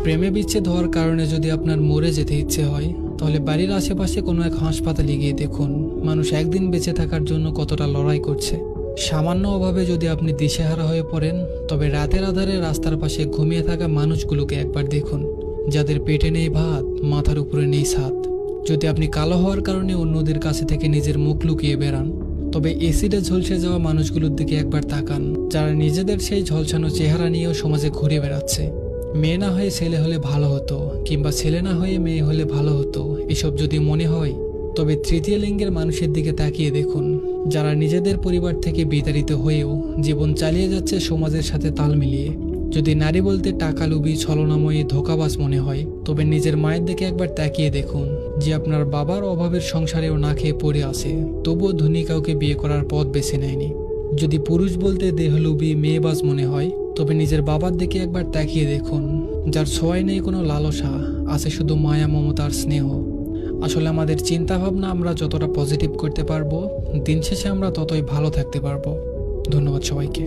প্রেমে বিচ্ছেদ হওয়ার কারণে যদি আপনার মরে যেতে ইচ্ছে হয়, তাহলে বাড়ির আশেপাশে কোনো এক হাসপাতালে গিয়ে দেখুন মানুষ একদিন বেঁচে থাকার জন্য কতটা লড়াই করছে। সামান্য অভাবে যদি আপনি দিশেহারা হয়ে পড়েন, তবে রাতের আধারে রাস্তার পাশে ঘুমিয়ে থাকা মানুষগুলোকে একবার দেখুন, যাদের পেটে নেই ভাত, মাথার উপরে নেই ছাদ। যদি আপনি কালো হওয়ার কারণে অন্যদের কাছে থেকে নিজের মুখ লুকিয়ে বেড়ান, তবে এসিডে ঝলসে যাওয়া মানুষগুলোর দিকে একবার তাকান, যারা নিজেদের সেই ঝলসানো চেহারা নিয়েও সমাজে ঘুরে বেড়াচ্ছে। মেয়ে না হয়ে ছেলে হলে ভালো হতো, কিংবা ছেলে না হয়ে মেয়ে হলে ভালো হতো, এসব যদি মনে হয়, তবে তৃতীয় লিঙ্গের মানুষের দিকে তাকিয়ে দেখুন, যারা নিজেদের পরিবার থেকে বিতাড়িত হয়েও জীবন চালিয়ে যাচ্ছে সমাজের সাথে তাল মিলিয়ে। যদি নারী বলতে টাকা লোভী, ছলনাময়ী, ধোঁকাবাজ মনে হয়, তবে নিজের মায়ের দিকে একবার তাকিয়ে দেখুন, যে আপনার বাবার অভাবের সংসারেও না খেয়ে পড়ে আছে, তবুও ধনী কাউকে বিয়ে করার পথ বেছে নেয়নি। যদি পুরুষ বলতে দেহলোভী, মেয়েবাজ মনে হয়, তবে নিজের বাবার দিকে একবার তাকিয়ে দেখুন, যার ছোঁয়ায় নেই কোনো লালসা, আছে শুধু মায়া, মমতার স্নেহ। আসলে আমাদের চিন্তাভাবনা আমরা যতটা পজিটিভ করতে পারবো, দিন শেষে আমরা ততই ভালো থাকতে পারবো। ধন্যবাদ সবাইকে।